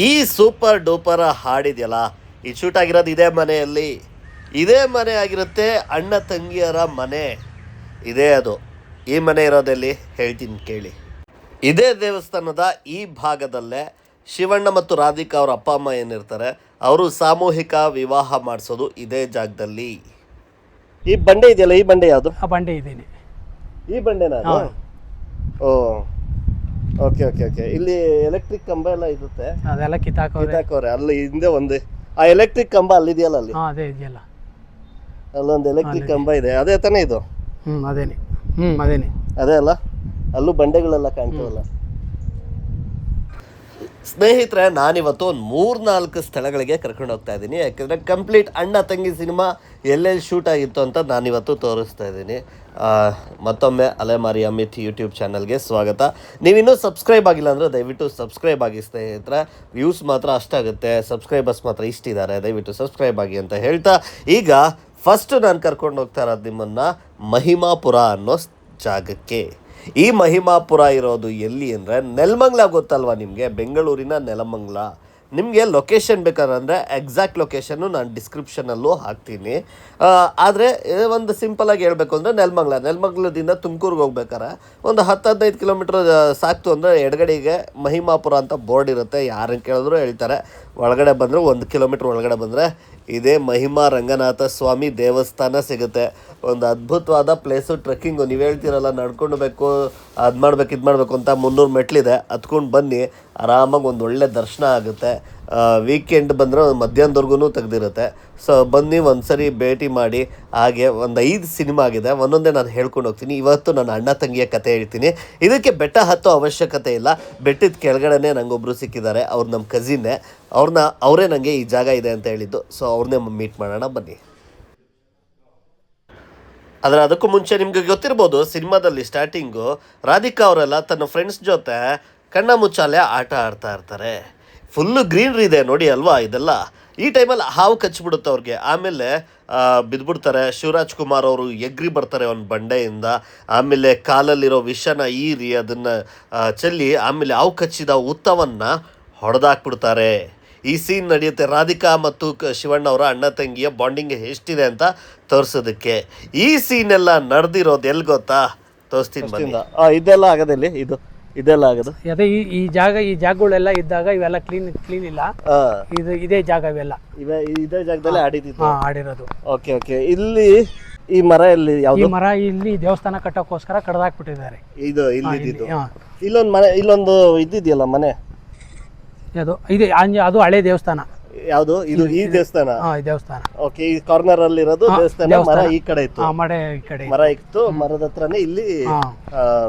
ಈ super duper ಹಾಡಿದೆಯಲ್ಲ, ಈ shoot ಆಗಿರೋದು ಇದೇ ಮನೆ ಆಗಿರುತ್ತೆ. ಅಣ್ಣ ತಂಗಿಯರ ಮನೆ ಇದೇ. ಅದು ಈ ಮನೆ ಇರೋದಲ್ಲಿ ಹೇಳ್ತೀನಿ ಕೇಳಿ. ಇದೇ ದೇವಸ್ಥಾನದ ಈ ಭಾಗದಲ್ಲೇ ಶಿವಣ್ಣ ಮತ್ತು ರಾಧಿಕಾ ಅವರ ಅಪ್ಪ ಅಮ್ಮ ಏನಿರ್ತಾರೆ ಅವರು ಸಾಮೂಹಿಕ ವಿವಾಹ ಮಾಡಿಸೋದು ಇದೇ ಜಾಗದಲ್ಲಿ. ಈ ಬಂಡೆ ಇದೆಯಲ್ಲ, ಈ ಬಂಡೆ ಯಾವುದು? ಆ ಬಂಡೆ ಇದ್ದೀನಿ. ಈ ಬಂಡೆನಾ? ಓ ಓಕೆ ಓಕೆ ಓಕೆ. ಇಲ್ಲಿ ಎಲೆಕ್ಟ್ರಿಕ್ ಕಂಬ ಎಲ್ಲ ಇರುತ್ತೆ, ಅದೆಲ್ಲ ಕಿತ್ತಾಕೋರೆ. ಅಲ್ಲಿ ಹಿಂದೆ ಒಂದು ಆ ಎಲೆಕ್ಟ್ರಿಕ್ ಕಂಬ ಅಲ್ಲಿದೆಯಲ್ಲ, ಅಲ್ಲಿ ಅದೇ ಇದೆಯಲ್ಲ, ಅಲ್ಲೊಂದು ಎಲೆಕ್ಟ್ರಿಕ್ ಕಂಬ ಇದೆ. ಅದೇ ತಾನೇ ಇದು? ಅದೇನೆ. ಅದೇ ಅಲ್ಲ, ಅಲ್ಲೂ ಬಂಡೆಗಳೆಲ್ಲ ಕಾಣ್ತಾವಲ್ಲ. ಸ್ನೇಹಿತರೆ, ನಾನಿವತ್ತು ಒಂದು 3-4 ಸ್ಥಳಗಳಿಗೆ ಕರ್ಕೊಂಡು ಹೋಗ್ತಾ ಇದ್ದೀನಿ. ಯಾಕೆಂದರೆ ಕಂಪ್ಲೀಟ್ ಅಣ್ಣ ತಂಗಿ ಸಿನಿಮಾ ಎಲ್ಲೆಲ್ಲಿ ಶೂಟ್ ಆಗಿತ್ತು ಅಂತ ನಾನಿವತ್ತು ತೋರಿಸ್ತಾ ಇದ್ದೀನಿ. ಮತ್ತೊಮ್ಮೆ ಅಲೆಮಾರಿ ಅಮಿತ್ ಯೂಟ್ಯೂಬ್ ಚಾನಲ್ಗೆ ಸ್ವಾಗತ. ನೀವಿನ್ನೂ ಸಬ್ಸ್ಕ್ರೈಬ್ ಆಗಿಲ್ಲ ಅಂದರೆ ದಯವಿಟ್ಟು ಸಬ್ಸ್ಕ್ರೈಬ್ ಆಗಿ ಸ್ನೇಹಿತರೆ. ವ್ಯೂಸ್ ಮಾತ್ರ ಅಷ್ಟಾಗುತ್ತೆ, ಸಬ್ಸ್ಕ್ರೈಬರ್ಸ್ ಮಾತ್ರ ಇಷ್ಟಿದ್ದಾರೆ. ದಯವಿಟ್ಟು ಸಬ್ಸ್ಕ್ರೈಬ್ ಆಗಿ ಅಂತ ಹೇಳ್ತಾ, ಈಗ ಫಸ್ಟ್ ನಾನು ಕರ್ಕೊಂಡು ಹೋಗ್ತಾ ಇರೋದು ನಿಮ್ಮನ್ನು ಮಹಿಮಾಪುರ ಅನ್ನೋ ಜಾಗಕ್ಕೆ. ಈ ಮಹಿಮಾಪುರ ಇರೋದು ಎಲ್ಲಿ ಅಂದರೆ ನೆಲಮಂಗಲ. ಗೊತ್ತಲ್ವ ನಿಮಗೆ? ಬೆಂಗಳೂರಿನ ನೆಲಮಂಗಲ. ನಿಮಗೆ ಲೊಕೇಶನ್ ಬೇಕಾದ್ರೆ ಎಕ್ಸಾಕ್ಟ್ ಲೊಕೇಶನ್ನು ನಾನು ಡಿಸ್ಕ್ರಿಪ್ಷನಲ್ಲೂ ಹಾಕ್ತೀನಿ. ಆದರೆ ಒಂದು ಸಿಂಪಲಾಗಿ ಹೇಳಬೇಕು ಅಂದರೆ ನೆಲಮಂಗಲದಿಂದ ತುಮಕೂರಿಗೆ ಹೋಗ್ಬೇಕಾರೆ ಒಂದು 10-15 ಕಿಲೋಮೀಟ್ರ್ ಸಾಕ್ತು ಅಂದರೆ ಎಡಗಡೆಗೆ ಮಹಿಮಾಪುರ ಅಂತ ಬೋರ್ಡ್ ಇರುತ್ತೆ. ಯಾರನ್ನು ಕೇಳಿದ್ರು ಹೇಳ್ತಾರೆ. ಒಳಗಡೆ ಬಂದರೆ 1 ಕಿಲೋಮೀಟ್ರ್ ಒಳಗಡೆ ಬಂದರೆ ಇದೇ ಮಹಿಮಾ ರಂಗನಾಥ ಸ್ವಾಮಿ ದೇವಸ್ಥಾನ ಸಿಗುತ್ತೆ. ಒಂದು ಅದ್ಭುತವಾದ ಪ್ಲೇಸು. ಟ್ರೆಕ್ಕಿಂಗು ನೀವು ಹೇಳ್ತೀರಲ್ಲ, ನಡ್ಕೊಂಡು ಬೇಕು, ಅದು ಮಾಡಬೇಕು ಇದು ಮಾಡಬೇಕು ಅಂತ 300 ಮೆಟ್ಲಿದೆ. ಹತ್ಕೊಂಡು ಬನ್ನಿ, ಆರಾಮಾಗಿ ಒಂದು ಒಳ್ಳೆ ದರ್ಶನ ಆಗುತ್ತೆ. ವೀಕೆಂಡ್ ಬಂದರೆ ಮಧ್ಯಾಹ್ನದವರೆಗೂ ತೆಗೆದಿರುತ್ತೆ. ಸೊ ಬನ್ನಿ, ಒಂದು ಸರಿ ಭೇಟಿ ಮಾಡಿ. ಹಾಗೆ ಒಂದು 5 ಸಿನಿಮಾ ಆಗಿದೆ, ಒಂದೊಂದೇ ನಾನು ಹೇಳ್ಕೊಂಡು ಹೋಗ್ತೀನಿ. ಇವತ್ತು ನನ್ನ ಅಣ್ಣ ತಂಗಿಯ ಕತೆ ಹೇಳ್ತೀನಿ. ಇದಕ್ಕೆ ಬೆಟ್ಟ ಹತ್ತೋ ಅವಶ್ಯಕತೆ ಇಲ್ಲ. ಬೆಟ್ಟದ ಕೆಳಗಡೆನೇ ನನಗೊಬ್ಬರು ಸಿಕ್ಕಿದ್ದಾರೆ. ಅವ್ರು ನಮ್ಮ ಕಸಿನ್ನೇ. ಅವರೇ ನನಗೆ ಈ ಜಾಗ ಇದೆ ಅಂತ ಹೇಳಿದ್ದು. ಸೊ ಅವ್ರನ್ನೇ ಮೀಟ್ ಮಾಡೋಣ ಬನ್ನಿ. ಆದರೆ ಅದಕ್ಕೂ ಮುಂಚೆ ನಿಮಗೆ ಗೊತ್ತಿರ್ಬೋದು, ಸಿನಿಮಾದಲ್ಲಿ ಸ್ಟಾರ್ಟಿಂಗು ರಾಧಿಕಾ ಅವರೆಲ್ಲ ತನ್ನ ಫ್ರೆಂಡ್ಸ್ ಜೊತೆ ಕಣ್ಣ ಮುಚ್ಚಾಲೆ ಆಟ ಆಡ್ತಾ ಇರ್ತಾರೆ. ಫುಲ್ಲು ಗ್ರೀನ್ರಿ ಇದೆ ನೋಡಿ ಅಲ್ವಾ ಇದೆಲ್ಲ. ಈ ಟೈಮಲ್ಲಿ ಹಾವು ಕಚ್ಚಿಬಿಡುತ್ತೆ ಅವ್ರಿಗೆ. ಆಮೇಲೆ ಬಿದ್ದುಬಿಡ್ತಾರೆ. ಶಿವರಾಜ್ ಕುಮಾರ್ ಅವರು ಎಗ್ರಿ ಬರ್ತಾರೆ ಒಂದು ಬಂಡೆಯಿಂದ. ಆಮೇಲೆ ಕಾಲಲ್ಲಿರೋ ವಿಷನ ಈರಿ ಅದನ್ನು ಚೆಲ್ಲಿ ಆಮೇಲೆ ಹಾವು ಕಚ್ಚಿದ ಹುತ್ತವನ್ನು ಹೊಡೆದಾಕ್ಬಿಡ್ತಾರೆ. ಈ ಸೀನ್ ನಡೆಯುತ್ತೆ ರಾಧಿಕಾ ಮತ್ತು ಶಿವಣ್ಣ ಅವರ ಅಣ್ಣ ತಂಗಿಯ ಬಾಂಡಿಂಗ್ ಎಷ್ಟಿದೆ ಅಂತ ತೋರಿಸೋದಕ್ಕೆ. ಈ ಸೀನ್ ಎಲ್ಲ ನಡೆದಿರೋದು ಎಲ್ಲಿ ಗೊತ್ತಾ? ತೋರಿಸ್ತೀನಿ. ಇದೆಲ್ಲ ಆಗೋದಿಲ್ಲ, ಇದೆಲ್ಲ ಆಗೋದು ಅದೇ ಈ ಜಾಗಗಳೆಲ್ಲ ಇದ್ದಾಗ ಇವೆಲ್ಲ ಕ್ಲೀನ್ ಇಲ್ಲ. ಇದೇ ಜಾಗ ಇದೇ ಜಾಗದಲ್ಲಿ ಆಡಿರೋದು. Okay okay. ಇಲ್ಲಿ ಈ ಮರ ಎಲ್ಲಿ? ಯಾವುದು ಮರ? ಇಲ್ಲಿ ದೇವಸ್ಥಾನ ಕಟ್ಟೋಕ್ಕೋಸ್ಕರ ಕಡ್ದಾಕ್ಬಿಟ್ಟಿದ್ದಾರೆ. ಇಲ್ಲೊಂದು ಮನೆ, ಇಲ್ಲೊಂದು ಇದ್ದಿದೆಯಲ್ಲ ಮನೆ, ಅದು ಹಳೆ ದೇವಸ್ಥಾನ. ಯಾವುದು ಇದು? ಈ ದೇವಸ್ಥಾನ. ಓಕೆ. ಈ ಕಾರ್ನರ್ ಅಲ್ಲಿ ಇರೋದು ದೇವಸ್ಥಾನ. ಮರ ಈ ಕಡೆ ಇತ್ತು, ಮರ ಇತ್ತು. ಮರದ ಹತ್ರನೇ ಇಲ್ಲಿ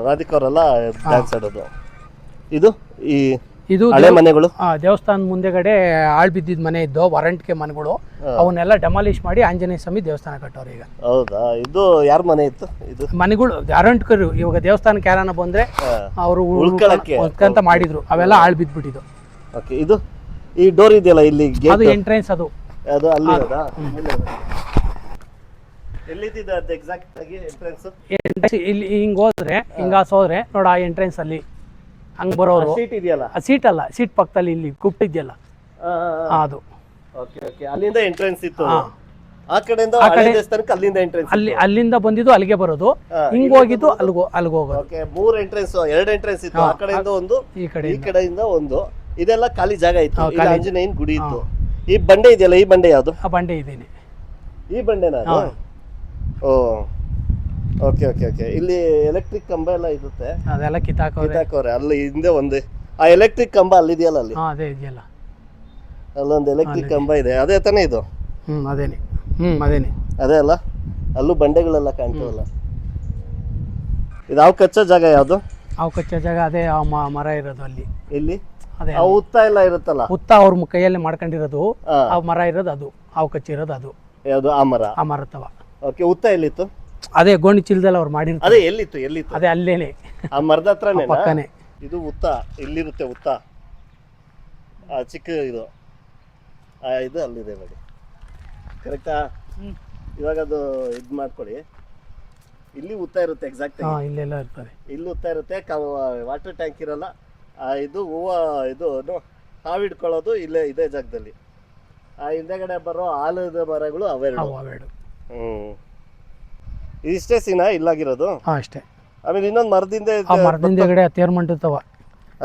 ರಾಧಿಕಾ ಅವರೆಲ್ಲ ಡ್ಯಾನ್ಸ್ ಆಡೋದು. ಇದು ಹಳೆ ಮನೆಗಳು. ದೇವಸ್ಥಾನ ಮುಂದೆಗಡೆ ಆಳ್ ಬಿದ್ದಿದ್ ಮನೆ ಇದ್ದು, ವಾರಂಟ್ಗೆ ಮನೆಗಳು. ಅವನ್ನೆಲ್ಲ ಡೆಮಾಲಿಷ್ ಮಾಡಿ ಆಂಜನೇಯ ಸ್ವಾಮಿ ದೇವಸ್ಥಾನ ಕಟ್ಟೋರು ಈಗ. ಹೌದಾ? ಇದು ಯಾರ ಮನೆ ಇತ್ತು? ಇದು ಮನೆಗಳು ವಾರಂಟ್ಕರು. ಇವಾಗ ದೇವಸ್ಥಾನಕ್ಕೆ ಯಾರನ್ನ ಬಂದ್ರೆ ಅವರು ಉಳ್ಕಂತ ಮಾಡಿದ್ರು, ಅವೆಲ್ಲ ಆಳ್ ಬಿದ್ಬಿಟ್ಟಿದ್ದು. ಓಕೆ. ಇದು ಈ ಡೋರ್ ಇದೆಯಲ್ಲ ಇಲ್ಲಿ, ಅದು ಎಂಟ್ರೆನ್ಸ್. ಅದು ಅಲ್ಲಿ ಇರೋದಾ? ಎಲ್ಲಿದೆ ಅದು ಎಕ್ಸಾಕ್ಟ್ ಆಗಿ ಎಂಟ್ರೆನ್ಸ್? ಇಲ್ಲಿ ಹಿಂಗಾಸೋದ್ರೆ ನೋಡ, ಆ ಎಂಟ್ರೆನ್ಸ್ ಅಲ್ಲಿ ಹಂಗ್ ಬರೋರು. ಸೀಟ್ ಇದೆಯಲ್ಲ? ಸೀಟ್ ಅಲ್ಲ, ಸೀಟ್ ಪಕ್ಕದಲ್ಲಿ ಇಲ್ಲಿ ಕುಟ್ಟಿದ್ಯಲ್ಲ ಅದು. Okay okay. ಅಲ್ಲಿಂದ ಎಂಟ್ರೆನ್ಸ್ ಇತ್ತು. ಆ ಕಡೆಯಿಂದ ದೇವಸ್ಥಾನಕ್ಕೆ ಅಲ್ಲಿಂದ ಎಂಟ್ರೆನ್ಸ್. ಅಲ್ಲಿಂದ ಬಂದಿದ್ದು ಅಲ್ಲಿಗೆ ಬರೋದು, ಹಿಂಗ್ ಹೋಗಿದ್ದು ಅಲ್ಲಿಗೆ ಹೋಗೋದು. ಓಕೆ. 3 ಎಂಟ್ರೆನ್ಸ್, 2 ಎಂಟ್ರೆನ್ಸ್ ಇತ್ತು. ಆ ಕಡೆಯಿಂದ ಒಂದು, ಈ ಕಡೆಯಿಂದ ಒಂದು. ಇದೆಲ್ಲ ಖಾಲಿ ಜಾಗ ಇತ್ತು. ಇಲ್ಲಿ ಆಂಜನೇಯನ ಗುಡಿ ಇತ್ತು. ಈ ಬಂಡೆ ಇದೆಯಲ್ಲ, ಈ ಬಂಡೆ ಯಾವುದು? ಆ ಬಂಡೆ ಇದ್ದೀನಿ. ಈ ಬಂಡೆನಾ? ಓ ಓಕೆ ಓಕೆ ಓಕೆ. ಇಲ್ಲಿ ಎಲೆಕ್ಟ್ರಿಕ್ ಕಂಬ ಎಲ್ಲ ಇರುತ್ತೆ, ಅದೆಲ್ಲ ಕಿತ್ತಾಕೋರೆ. ಅಲ್ಲಿ ಹಿಂದೆ ಒಂದು ಆ ಎಲೆಕ್ಟ್ರಿಕ್ ಕಂಬ ಅಲ್ಲಿದೆಯಲ್ಲ, ಅಲ್ಲಿ ಅದೇ ಇದೆಯಲ್ಲ, ಅಲ್ಲೊಂದು ಎಲೆಕ್ಟ್ರಿಕ್ ಕಂಬ ಇದೆ. ಅದೇ ತಾನೇ ಇದು? ಅದೇನೆ. ಅದೇ ಅಲ್ಲ, ಅಲ್ಲೂ ಬಂಡೆಗಳೆಲ್ಲ ಕಾಣ್ತಾವಲ್ಲ. ಇದು ಹಾವು ಕಚ್ಚೋ ಜಾಗ ಯಾವುದು? ಹಾವು ಕಚ್ಚೋ ಜಾಗ ಅದೇ ಮರ ಇರೋದು ಅಲ್ಲಿ. ಎಲ್ಲಿ? ಹುತ್ತ ಎಲ್ಲ ಇರುತ್ತಲ್ಲ, ಹುತ್ತ ಅವ್ರ ಕೈಯಲ್ಲಿ ಮಾಡ್ಕೊಂಡಿರೋದು. ಆ ಮರ ಇರೋದು ಅದು, ಹಾವು ಕಚ್ಚಿರೋದು ಅದು. ಯಾವುದು? ಆ ಮರ ತವ. ಓಕೆ. ಹುತ್ತ ಎಲ್ಲಿತ್ತು? ಅದೇ ಗೋಣಿ ಚೀಲದಲ್ಲಿ ಅವ್ರು ಮಾಡಿರ್ತಾರೆ. ಅದೇ ಎಲ್ಲಿತ್ತು? ಅದೇ ಅಲ್ಲೇನೆ, ಆ ಮರದ ಹತ್ರನೇ ಪಕ್ಕನೆ. ಇದು ಹುತ್ತ ಇಲ್ಲಿರುತ್ತೆ. ಹುತ್ತ ಚಿಕ್ಕ ಇದು ಅಲ್ಲಿದೆ ನೋಡಿ. ಕರೆಕ್ಟಾ? ಇವಾಗ ಅದು ಇದು ಮಾಡ್ಕೊಳ್ಳಿ. ಇಲ್ಲಿ ಹುತ್ತ ಇರುತ್ತೆ ಎಕ್ಸಾಕ್ಟ್ ಆಗಿ. ಇಲ್ಲೆಲ್ಲ ಇರ್ತದೆ. ಇಲ್ಲಿ ಹುತ್ತ ಇರುತ್ತೆ. ವಾಟರ್ ಟ್ಯಾಂಕ್ ಇರಲ್ಲ. ಇದು ಹೂವು ಇದು ಹಾವಿಡ್ಕೊಳ್ಳೋದು ಇಲ್ಲೇ ಇದೇ ಜಾಗದಲ್ಲಿ. ಆ ಹಿಂದೆಗಡೆ ಬರೋ ಆಲದ ಮರಗಳು ಅವೆರಡು. ಅವೆರಡು. ಇಷ್ಟೇ ಸೀನಾ ಇಲ್ಲಾಗಿರೋದು? ಅಷ್ಟೇ. ಆಮೇಲೆ ಇನ್ನೊಂದು ಮರದಿಂದ ಆ ಮರದಿಂದಗಡೆ ತೇರ್ ಮಂಟಿರ್ತಾವ.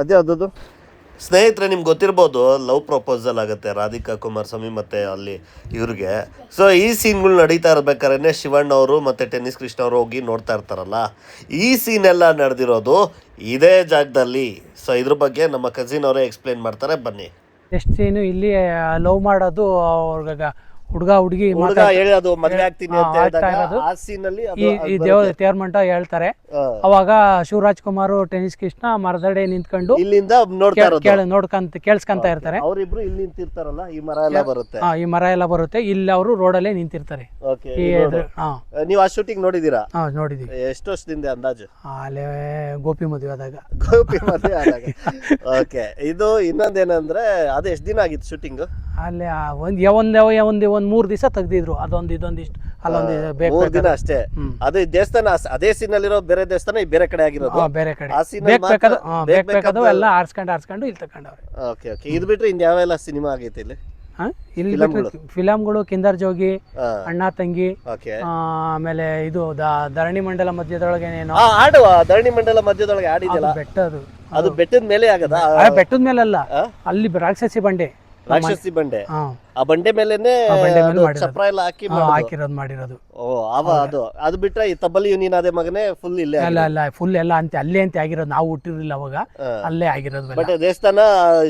ಅದೇ ಅದದು. ಸ್ನೇಹಿತರೆ, ನಿಮ್ಗೆ ಗೊತ್ತಿರ್ಬೋದು, ಲವ್ ಪ್ರಪೋಸಲ್ ಆಗುತ್ತೆ ರಾಧಿಕಾ ಕುಮಾರಸ್ವಾಮಿ ಮತ್ತು ಅಲ್ಲಿ ಇವ್ರಿಗೆ. ಸೊ ಈ ಸೀನ್ಗಳು ನಡೀತಾ ಇರ್ಬೇಕಾದ್ರೆ ಶಿವಣ್ಣ ಅವರು ಮತ್ತು ಟೆನ್ನಿಸ್ ಕೃಷ್ಣ ಅವರು ಹೋಗಿ ನೋಡ್ತಾ ಇರ್ತಾರಲ್ಲ, ಈ ಸೀನೆಲ್ಲ ನಡೆದಿರೋದು ಇದೇ ಜಾಗದಲ್ಲಿ. ಸೊ ಇದ್ರ ಬಗ್ಗೆ ನಮ್ಮ ಕಸಿನ್ ಅವರೇ ಎಕ್ಸ್ಪ್ಲೇನ್ ಮಾಡ್ತಾರೆ, ಬನ್ನಿ. ಎಷ್ಟು ಸೀನು ಇಲ್ಲಿ ಲವ್ ಮಾಡೋದು, ಅವ್ರಿಗೆ ಹುಡುಗ ಹುಡುಗಿ ಹೇಳಿ ಅದು ಮದುವೆ ಆಗ್ತೀನಿ ಅಂತ ಹೇಳಿದಾಗ ಆ ಸೀನಲ್ಲಿ ಈ ದೇವ ತೇರ್ಮಂಟ ಹೇಳ್ತಾರೆ. ಅವಾಗ ಶಿವರಾಜ್ ಕುಮಾರ್ ಟೆನ್ನಿಸ್ ಕೃಷ್ಣ ಮರದಡೆ ನಿಂತ್ಕೊಂಡು ಇಲ್ಲಿಂದ ಕೇಳಿಸ್ಕೊಂತ ಇರ್ತಾರೆ. ಅವರಿಬ್ರು ಇಲ್ಲಿ ನಿಂತಿರ್ತಾರಲ್ಲ, ಈ ಮರ ಎಲ್ಲ ಬರುತ್ತೆ. ಈ ಮರ ಎಲ್ಲ ಬರುತ್ತೆ, ಇಲ್ಲಿ ಅವರು ರೋಡಲ್ಲೇ ನಿಂತಿರ್ತಾರೆ. ನೀವು ಆ ಶೂಟಿಂಗ್ ನೋಡಿದೀರಾ? ನೋಡಿದೀವಿ. ಎಷ್ಟು ವರ್ಷದಿಂದ ಅಂದಾಜು? ಅಲ್ಲೇ ಗೋಪಿ ಮದುವೆ ಆದಾಗ. ಓಕೆ. ಇದು ಇನ್ನೊಂದೇನಂದ್ರೆ ಅದು ಎಷ್ಟು ದಿನ ಆಗಿತ್ತು ಶೂಟಿಂಗ್? ಅಲ್ಲಿ ಒಂದ್ 3 ದಿವಸ ತೆಗ್ದಿದ್ರು. ಅದೊಂದು ಇದೊಂದಿಷ್ಟು ಅಲ್ಲೊಂದು ಬೇಕು ದಿನ ಅಷ್ಟೇ. ಅದು ದೇವಸ್ಥಾನ ಅದೇ ಸೀನಲ್ಲಿರೋ ಬೇರೆ ದೇವಸ್ಥಾನ ಬೇರೆ ಕಡೆ ಆಗಿರೋದು. ಬೇರೆ ಕಡೆ ಬೇಕಾದ ಎಲ್ಲ ಆರ್ಸ್ಕೊಂಡು ಇಲ್ಲಿ ತಕೊಂಡವ್ರೆ. Okay okay. ಇದು ಬಿಟ್ರೆ ಇನ್ ಯಾವೆಲ್ಲ ಸಿನಿಮಾ ಆಗೈತೆ ಇಲ್ಲಿ? ಇಲ್ಲಿ ಫಿಲಂಗಳು ಕಿಂದರ್ ಜೋಗಿ, ಅಣ್ಣ ತಂಗಿ, ಆಮೇಲೆ ಇದು ಧರಣಿ ಮಂಡಲ ಮಧ್ಯದೊಳಗೆ ಆಡುವ ಧರಣಿ ಮಂಡಲ ಮಧ್ಯದೊಳಗೆ ಆಡಿದಲ್ಲ, ಬೆಟ್ಟ ಅದು ಬೆಟ್ಟದ ಮೇಲೆ ಆಗದ? ಬೆಟ್ಟದ ಮೇಲೆ ಅಲ್ಲ, ಅಲ್ಲಿ ರಾಕ್ಷಸಿ ಬಂಡೆ. ರಾಕ್ಷಸಿ ಬಂಡೆ. ಆ ಬಂಡೆ ಮೇಲೆನೆ ಚಪ್ರ ಎಲ್ಲ ಹಾಕಿರೋದು ಮಾಡಿರೋದು. ಅದು ಬಿಟ್ರೆ ಈ ತಬ್ಬಲಿ ನೀನಾದೆ ಮಗನೇ ಫುಲ್ ಇಲ್ಲೇ? ಅಲ್ಲ ಫುಲ್ ಎಲ್ಲ ಅಲ್ಲೇ ಅಂತ ಆಗಿರೋದು. ನಾವು ಹುಟ್ಟಿರ್ಲಿಲ್ಲ ಅವಾಗ, ಅಲ್ಲೇ ಆಗಿರೋದು. ಬಟ್ ದೇವಸ್ಥಾನ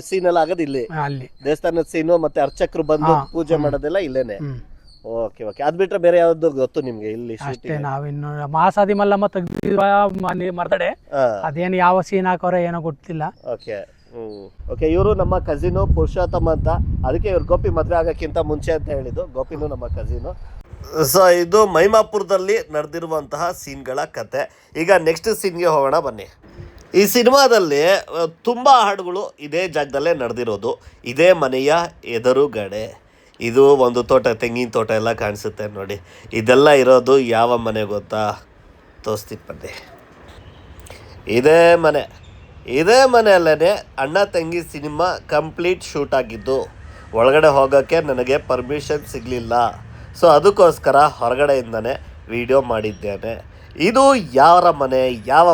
ಸೀನ್ ಎಲ್ಲ ಆಗೋದು ಇಲ್ಲಿ? ಅಲ್ಲಿ ದೇವಸ್ಥಾನದ ಸೀನು ಮತ್ತೆ ಅರ್ಚಕರು ಬಂದು ಪೂಜೆ ಮಾಡೋದೆಲ್ಲ ಇಲ್ಲೇನೆ. Okay okay. ಅದ್ ಬಿಟ್ರೆ ಬೇರೆ ಯಾವ್ದು ಗೊತ್ತು ನಿಮ್ಗೆ ಇಲ್ಲಿ? ಅಷ್ಟೇ. ನಾವಿನ್ನು ಮಹಾಸಾದಿ ಮಲ್ಲಮ್ಮ ತೆಗ್ದಿರುವ ಮರ್ದಡೆ, ಅದೇನು ಯಾವ ಸೀನ್ ಹಾಕೋರೆ ಏನೋ ಗೊತ್ತಿಲ್ಲ. Okay okay. ಇವರು ನಮ್ಮ ಕಸಿನು ಪುರುಷೋತ್ತಮ ಅಂತ, ಅದಕ್ಕೆ ಇವ್ರು ಗೋಪಿ ಮದ್ವೆ ಆಗಕ್ಕಿಂತ ಮುಂಚೆ ಅಂತ ಹೇಳಿದ್ದು. ಗೋಪಿನೂ ನಮ್ಮ ಕಸಿನು. ಸೊ ಇದು ಮೈಮಾಪುರದಲ್ಲಿ ನಡೆದಿರುವಂತಹ ಸೀನ್ಗಳ ಕತೆ. ಈಗ ನೆಕ್ಸ್ಟ್ ಸೀನ್ಗೆ ಹೋಗೋಣ, ಬನ್ನಿ. ಈ ಸಿನಿಮಾದಲ್ಲಿ ತುಂಬ ಹಾಡುಗಳು ಇದೇ ಜಾಗದಲ್ಲೇ ನಡೆದಿರೋದು, ಇದೇ ಮನೆಯ ಎದುರುಗಡೆ. ಇದು ಒಂದು ತೋಟ, ತೆಂಗಿನ ತೋಟ ಎಲ್ಲ ಕಾಣಿಸುತ್ತೆ ನೋಡಿ. ಇದೆಲ್ಲ ಇರೋದು ಯಾವ ಮನೆ ಗೊತ್ತಾ? ತೋರಿಸ್ತೀನಿ ಬನ್ನಿ. ಇದೇ ಮನೆಯಲ್ಲೇ ಅಣ್ಣ ತಂಗಿ ಸಿನಿಮಾ ಕಂಪ್ಲೀಟ್ ಶೂಟ್ ಆಗಿದ್ದು. ಒಳಗಡೆ ಹೋಗೋಕ್ಕೆ ನನಗೆ ಪರ್ಮಿಷನ್ ಸಿಗಲಿಲ್ಲ. ಸೊ ಅದಕ್ಕೋಸ್ಕರ ಹೊರಗಡೆಯಿಂದನೇ ವಿಡಿಯೋ ಮಾಡಿದ್ದೇನೆ. ಇದು ಯಾವ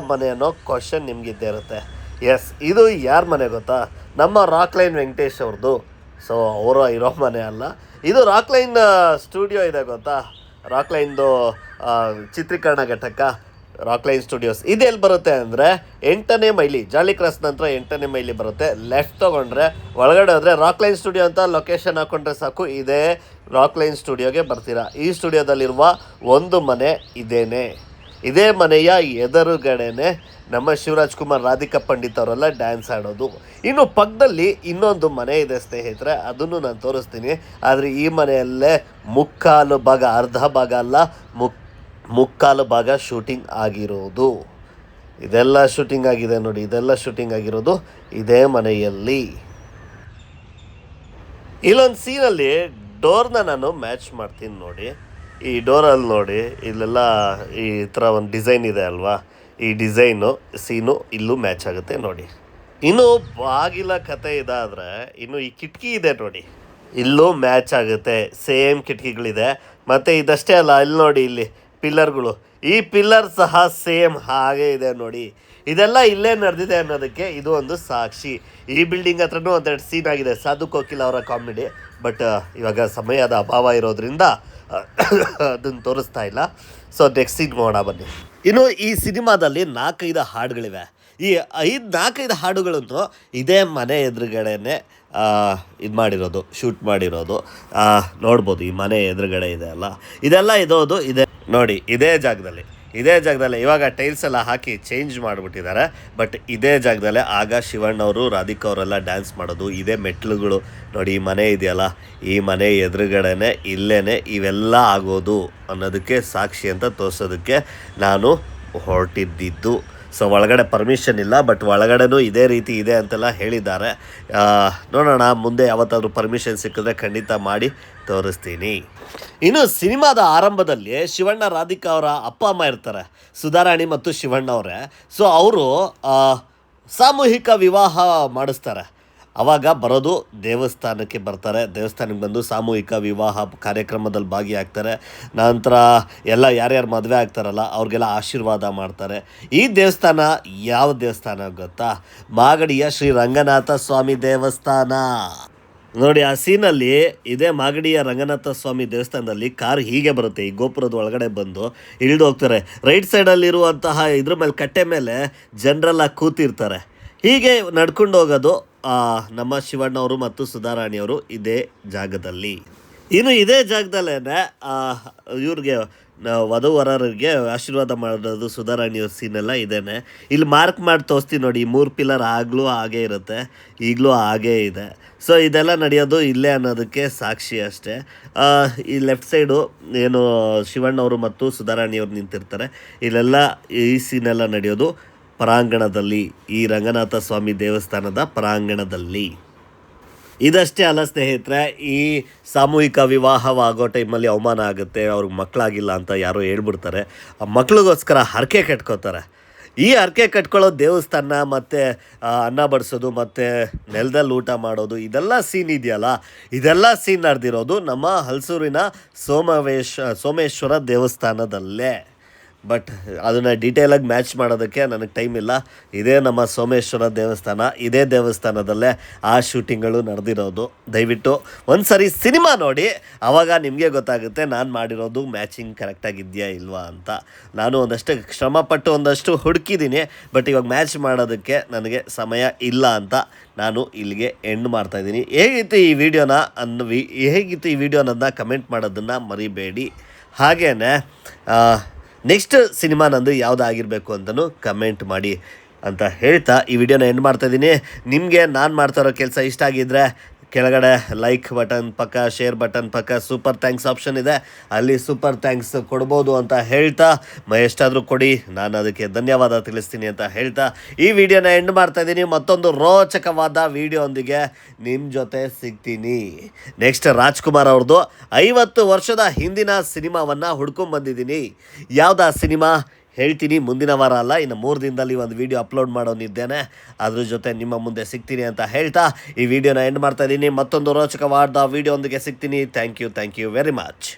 ಮನೆ ಅನ್ನೋ ಕ್ವಶನ್ ನಿಮಗಿದ್ದೇ ಇರುತ್ತೆ. ಎಸ್, ಇದು ಯಾರ ಮನೆ ಗೊತ್ತಾ? ನಮ್ಮ ರಾಕ್ಲೈನ್ ವೆಂಕಟೇಶ್ ಅವ್ರದ್ದು. ಸೊ ಅವರು ಇರೋ ಮನೆ ಅಲ್ಲ, ಇದು ರಾಕ್ಲೈನ್ ಸ್ಟುಡಿಯೋ ಇದೆ ಗೊತ್ತಾ? ರಾಕ್ಲೈನ್ದು ಚಿತ್ರೀಕರಣ ಘಟಕ ರಾಕ್ಲೈನ್ ಸ್ಟುಡಿಯೋಸ್. ಇದು ಎಲ್ಲಿ ಬರುತ್ತೆ ಅಂದರೆ 8ನೇ ಮೈಲಿ, ಜಾಲಿ ಕ್ರಾಸ್ ನಂತರ 8ನೇ ಮೈಲಿ ಬರುತ್ತೆ. ಲೆಫ್ಟ್ ತೊಗೊಂಡ್ರೆ ಒಳಗಡೆ ಹೋದರೆ ರಾಕ್ಲೈನ್ ಸ್ಟುಡಿಯೋ ಅಂತ ಲೊಕೇಶನ್ ಹಾಕ್ಕೊಂಡ್ರೆ ಸಾಕು, ಇದೇ ರಾಕ್ಲೈನ್ ಸ್ಟುಡಿಯೋಗೆ ಬರ್ತೀರಾ. ಈ ಸ್ಟುಡಿಯೋದಲ್ಲಿರುವ ಒಂದು ಮನೆ ಇದೇ ಮನೆಯ ಎದುರುಗಡೆನೆ ನಮ್ಮ ಶಿವರಾಜ್ ಕುಮಾರ್, ರಾಧಿಕಾ ಪಂಡಿತ್ ಅವರೆಲ್ಲ ಡ್ಯಾನ್ಸ್ ಆಡೋದು. ಇನ್ನು ಪಕ್ಕದಲ್ಲಿ ಇನ್ನೊಂದು ಮನೆ ಇದೆ ಸ್ನೇಹಿತರೆ, ಅದನ್ನು ನಾನು ತೋರಿಸ್ತೀನಿ. ಆದರೆ ಈ ಮನೆಯಲ್ಲೇ ಮುಕ್ಕಾಲು ಭಾಗ, ಅರ್ಧ ಭಾಗ ಅಲ್ಲ, ಮುಕ್ಕಾಲು ಭಾಗ ಶೂಟಿಂಗ್ ಆಗಿರೋದು. ಇದೆಲ್ಲ ಶೂಟಿಂಗ್ ಆಗಿದೆ ನೋಡಿ, ಇದೆಲ್ಲ ಶೂಟಿಂಗ್ ಆಗಿರೋದು ಇದೇ ಮನೆಯಲ್ಲಿ. ಇಲ್ಲೊಂದು ಸೀನಲ್ಲಿ ಡೋರ್ನ ನಾನು ಮ್ಯಾಚ್ ಮಾಡ್ತೀನಿ ನೋಡಿ. ಈ ಡೋರಲ್ಲಿ ನೋಡಿ, ಇಲ್ಲೆಲ್ಲ ಈ ಥರ ಒಂದು ಡಿಸೈನ್ ಇದೆ ಅಲ್ವಾ, ಈ ಡಿಸೈನು ಸೀನು ಇಲ್ಲೂ ಮ್ಯಾಚ್ ಆಗುತ್ತೆ ನೋಡಿ. ಇನ್ನು ಬಾಗಿಲ ಕತೆ ಇದಾದರೆ ಇನ್ನು ಈ ಕಿಟಕಿ ಇದೆ ನೋಡಿ, ಇಲ್ಲೂ ಮ್ಯಾಚ್ ಆಗುತ್ತೆ. ಸೇಮ್ ಕಿಟಕಿಗಳಿದೆ. ಮತ್ತು ಇದಷ್ಟೇ ಅಲ್ಲ, ಇಲ್ಲಿ ನೋಡಿ, ಇಲ್ಲಿ ಪಿಲ್ಲರ್ಗಳು, ಈ ಪಿಲ್ಲರ್ ಸಹ ಸೇಮ್ ಹಾಗೆ ಇದೆ ನೋಡಿ. ಇದೆಲ್ಲ ಇಲ್ಲೇ ನಡೆದಿದೆ ಅನ್ನೋದಕ್ಕೆ ಇದು ಒಂದು ಸಾಕ್ಷಿ. ಈ ಬಿಲ್ಡಿಂಗ್ ಹತ್ರನೂ ಒಂದೆರಡು ಸೀನ್ ಆಗಿದೆ, ಸಾಧು ಕೋಕಿಲ್ ಅವರ ಕಾಮಿಡಿ. ಬಟ್ ಇವಾಗ ಸಮಯದ ಅಭಾವ ಇರೋದ್ರಿಂದ ಅದನ್ನು ತೋರಿಸ್ತಾ ಇಲ್ಲ. ಸೊ ನೆಕ್ಸ್ಟ್ ಸೀನ್ ನೋಡೋಣ ಬನ್ನಿ. ಇನ್ನು ಈ ಸಿನಿಮಾದಲ್ಲಿ 4-5 ಹಾಡುಗಳಿವೆ. ಈ 4-5 ಹಾಡುಗಳನ್ನು ಇದೇ ಮನೆ ಎದುರುಗಡೆನೆ ಇದು ಮಾಡಿರೋದು, ಶೂಟ್ ಮಾಡಿರೋದು. ನೋಡ್ಬೋದು, ಈ ಮನೆ ಎದುರುಗಡೆ ಇದೆ ಅಲ್ಲ, ಇದೆಲ್ಲ ಇರೋದು ಇದೆ ನೋಡಿ, ಇದೇ ಜಾಗದಲ್ಲಿ. ಇವಾಗ ಟೈಲ್ಸ್ ಎಲ್ಲ ಹಾಕಿ ಚೇಂಜ್ ಮಾಡಿಬಿಟ್ಟಿದ್ದಾರೆ. ಬಟ್ ಇದೇ ಜಾಗದಲ್ಲೇ ಆಗ ಶಿವಣ್ಣವರು, ರಾಧಿಕಾ ಅವರೆಲ್ಲ ಡ್ಯಾನ್ಸ್ ಮಾಡೋದು. ಇದೇ ಮೆಟ್ಲುಗಳು ನೋಡಿ, ಈ ಮನೆ ಇದೆಯಲ್ಲ, ಈ ಮನೆ ಎದುರುಗಡೆನೆ ಇಲ್ಲೇ ಇವೆಲ್ಲ ಆಗೋದು ಅನ್ನೋದಕ್ಕೆ ಸಾಕ್ಷಿ ಅಂತ ತೋರಿಸೋದಕ್ಕೆ ನಾನು ಹೊರಟಿದ್ದಿದ್ದು. ಸೊ ಒಳಗಡೆ ಪರ್ಮಿಷನ್ ಇಲ್ಲ, ಬಟ್ ಒಳಗಡೆನೂ ಇದೇ ರೀತಿ ಇದೆ ಅಂತೆಲ್ಲ ಹೇಳಿದ್ದಾರೆ. ನೋಡೋಣ, ಮುಂದೆ ಯಾವತ್ತಾದರೂ ಪರ್ಮಿಷನ್ ಸಿಕ್ಕಿದ್ರೆ ಖಂಡಿತ ಮಾಡಿ ತೋರಿಸ್ತೀನಿ. ಇನ್ನು ಸಿನಿಮಾದ ಆರಂಭದಲ್ಲಿ ಶಿವಣ್ಣ, ರಾಧಿಕಾ ಅವರ ಅಪ್ಪ ಅಮ್ಮ ಇರ್ತಾರೆ, ಸುಧಾರಾಣಿ ಮತ್ತು ಶಿವಣ್ಣ ಅವರೇ. ಸೊ ಅವರು ಸಾಮೂಹಿಕ ವಿವಾಹ ಮಾಡಿಸ್ತಾರೆ. ಅವಾಗ ಬರೋದು ದೇವಸ್ಥಾನಕ್ಕೆ ಬರ್ತಾರೆ. ದೇವಸ್ಥಾನಕ್ಕೆ ಬಂದು ಸಾಮೂಹಿಕ ವಿವಾಹ ಕಾರ್ಯಕ್ರಮದಲ್ಲಿ ಭಾಗಿಯಾಗ್ತಾರೆ. ನಂತರ ಎಲ್ಲ ಯಾರ್ಯಾರು ಮದುವೆ ಆಗ್ತಾರಲ್ಲ ಅವ್ರಿಗೆಲ್ಲ ಆಶೀರ್ವಾದ ಮಾಡ್ತಾರೆ. ಈ ದೇವಸ್ಥಾನ ಯಾವ ದೇವಸ್ಥಾನ ಗೊತ್ತಾ? ಮಾಗಡಿಯ ಶ್ರೀ ರಂಗನಾಥ ಸ್ವಾಮಿ ದೇವಸ್ಥಾನ. ನೋಡಿ ಆ ಸೀನಲ್ಲಿ ಇದೇ ಮಾಗಡಿಯ ರಂಗನಾಥ ಸ್ವಾಮಿ ದೇವಸ್ಥಾನದಲ್ಲಿ ಕಾರ್ ಹೀಗೆ ಬರುತ್ತೆ, ಈ ಗೋಪುರದ ಒಳಗಡೆ ಬಂದು ಇಳಿದು ಹೋಗ್ತಾರೆ. ರೈಟ್ ಸೈಡಲ್ಲಿರುವಂತಹ ಇದ್ರ ಮೇಲೆ ಕಟ್ಟೆ ಮೇಲೆ ಜನರೆಲ್ಲ ಕೂತಿರ್ತಾರೆ. ಹೀಗೆ ನಡ್ಕೊಂಡು ಹೋಗೋದು ನಮ್ಮ ಶಿವಣ್ಣವರು ಮತ್ತು ಸುಧಾರಾಣಿಯವರು ಇದೇ ಜಾಗದಲ್ಲಿ. ಇನ್ನು ಇದೇ ಜಾಗದಲ್ಲೇ ಇವ್ರಿಗೆ ವಧುವರರಿಗೆ ಆಶೀರ್ವಾದ ಮಾಡೋದು ಸುಧಾರಾಣಿಯವ್ರ ಸೀನೆಲ್ಲ ಇದೇನೆ. ಇಲ್ಲಿ ಮಾರ್ಕ್ ಮಾಡಿ ತೋರಿಸ್ತೀನಿ ನೋಡಿ, ಈ 3 ಪಿಲ್ಲರ್ ಆಗಲೂ ಹಾಗೇ ಇರುತ್ತೆ, ಈಗಲೂ ಹಾಗೇ ಇದೆ. ಸೊ ಇದೆಲ್ಲ ನಡೆಯೋದು ಇಲ್ಲೇ ಅನ್ನೋದಕ್ಕೆ ಸಾಕ್ಷಿ ಅಷ್ಟೇ. ಈ ಲೆಫ್ಟ್ ಸೈಡು ಏನು ಶಿವಣ್ಣವರು ಮತ್ತು ಸುಧಾರಾಣಿಯವ್ರು ನಿಂತಿರ್ತಾರೆ, ಇಲ್ಲೆಲ್ಲ ಈ ಸೀನೆಲ್ಲ ನಡೆಯೋದು ಪರಾಂಗಣದಲ್ಲಿ, ಈ ರಂಗನಾಥ ಸ್ವಾಮಿ ದೇವಸ್ಥಾನದ ಪರಾಂಗಣದಲ್ಲಿ. ಇದಷ್ಟೇ ಅಲ್ಲ ಸ್ನೇಹಿತರೆ, ಈ ಸಾಮೂಹಿಕ ವಿವಾಹವಾಗೋ ಟೈಮಲ್ಲಿ ಅವಮಾನ ಆಗುತ್ತೆ, ಅವ್ರಿಗೆ ಮಕ್ಕಳಾಗಿಲ್ಲ ಅಂತ ಯಾರೋ ಹೇಳ್ಬಿಡ್ತಾರೆ. ಆ ಮಕ್ಳಿಗೋಸ್ಕರ ಹರಕೆ ಕಟ್ಕೋತಾರೆ. ಈ ಹರಕೆ ಕಟ್ಕೊಳ್ಳೋ ದೇವಸ್ಥಾನ ಮತ್ತು ಅನ್ನ ಬಡಿಸೋದು ಮತ್ತು ನೆಲದಲ್ಲಿ ಊಟ ಮಾಡೋದು ಇದೆಲ್ಲ ಸೀನ್ ಇದೆಯಲ್ಲ, ಇದೆಲ್ಲ ಸೀನ್ ನಡೆದಿರೋದು ನಮ್ಮ ಹಲಸೂರಿನ ಸೋಮೇಶ್ವರ ದೇವಸ್ಥಾನದಲ್ಲೇ. ಬಟ್ ಅದನ್ನು ಡೀಟೇಲಾಗಿ ಮ್ಯಾಚ್ ಮಾಡೋದಕ್ಕೆ ನನಗೆ ಟೈಮ್ ಇಲ್ಲ. ಇದೇ ನಮ್ಮ ಸೋಮೇಶ್ವರ ದೇವಸ್ಥಾನ, ಇದೇ ದೇವಸ್ಥಾನದಲ್ಲೇ ಆ ಶೂಟಿಂಗ್ಗಳು ನಡೆದಿರೋದು. ದಯವಿಟ್ಟು ಒಂದು ಸರಿ ಸಿನಿಮಾ ನೋಡಿ, ಆವಾಗ ನಿಮಗೆ ಗೊತ್ತಾಗುತ್ತೆ ನಾನು ಮಾಡಿರೋದು ಮ್ಯಾಚಿಂಗ್ ಕರೆಕ್ಟಾಗಿದೆಯಾ ಇಲ್ವಾ ಅಂತ. ನಾನು ಒಂದಷ್ಟು ಶ್ರಮಪಟ್ಟು ಒಂದಷ್ಟು ಹುಡುಕಿದ್ದೀನಿ, ಬಟ್ ಇವಾಗ ಮ್ಯಾಚ್ ಮಾಡೋದಕ್ಕೆ ನನಗೆ ಸಮಯ ಇಲ್ಲ ಅಂತ ನಾನು ಇಲ್ಲಿಗೆ ಎಂಡ್ ಮಾಡ್ತಾಯಿದ್ದೀನಿ. ಹೇಗಿತ್ತು ಈ ವಿಡಿಯೋನ ಅನ್ನೋದನ್ನ ಕಮೆಂಟ್ ಮಾಡೋದನ್ನು ಮರಿಬೇಡಿ. ಹಾಗೆಯೇ ನೆಕ್ಸ್ಟ್ ಸಿನಿಮಾ ನಂದು ಯಾವುದಾಗಿರಬೇಕು ಅಂತಲೂ ಕಮೆಂಟ್ ಮಾಡಿ ಅಂತ ಹೇಳ್ತಾ ಈ ವಿಡಿಯೋನ ಎಂಡ್ ಮಾಡ್ತಾಯಿದ್ದೀನಿ. ನಿಮಗೆ ನಾನು ಮಾಡ್ತಾ ಇರೋ ಕೆಲಸ ಇಷ್ಟ ಆಗಿದ್ದರೆ ಕೆಳಗಡೆ ಲೈಕ್ ಬಟನ್ ಪಕ್ಕ, ಶೇರ್ ಬಟನ್ ಪಕ್ಕ ಸೂಪರ್ ಥ್ಯಾಂಕ್ಸ್ ಆಪ್ಷನ್ ಇದೆ, ಅಲ್ಲಿ ಸೂಪರ್ ಥ್ಯಾಂಕ್ಸ್ ಕೊಡ್ಬೋದು ಅಂತ ಹೇಳ್ತಾ, ಎಷ್ಟಾದರೂ ಕೊಡಿ, ನಾನು ಅದಕ್ಕೆ ಧನ್ಯವಾದ ತಿಳಿಸ್ತೀನಿ ಅಂತ ಹೇಳ್ತಾ ಈ ವಿಡಿಯೋನ ಎಂಡ್ ಮಾಡ್ತಾಯಿದ್ದೀನಿ. ಮತ್ತೊಂದು ರೋಚಕವಾದ ವಿಡಿಯೋಂದಿಗೆ ನಿಮ್ಮ ಜೊತೆ ಸಿಗ್ತೀನಿ. ನೆಕ್ಸ್ಟ್ ರಾಜ್ಕುಮಾರ್ ಅವ್ರದ್ದು 50 ವರ್ಷದ ಹಿಂದಿನ ಸಿನಿಮಾವನ್ನು ಹುಡ್ಕೊಂಬಂದಿದ್ದೀನಿ. ಯಾವುದಾ ಸಿನಿಮಾ ಹೇಳ್ತೀನಿ, ಮುಂದಿನ ವಾರ ಅಲ್ಲ, ಇನ್ನು 3 ದಿನದಲ್ಲಿ ಒಂದು ವಿಡಿಯೋ ಅಪ್ಲೋಡ್ ಮಾಡೋನಿದ್ದೇನೆ. ಅದ್ರ ಜೊತೆ ನಿಮ್ಮ ಮುಂದೆ ಸಿಗ್ತೀನಿ ಅಂತ ಹೇಳ್ತಾ ಈ ವಿಡಿಯೋನ ಎಂಡ್ ಮಾಡ್ತಾಯಿದ್ದೀನಿ. ಮತ್ತೊಂದು ರೋಚಕವಾದ ವಿಡಿಯೋ ಒಂದಿಗೆ ಸಿಗ್ತೀನಿ. Thank you very much.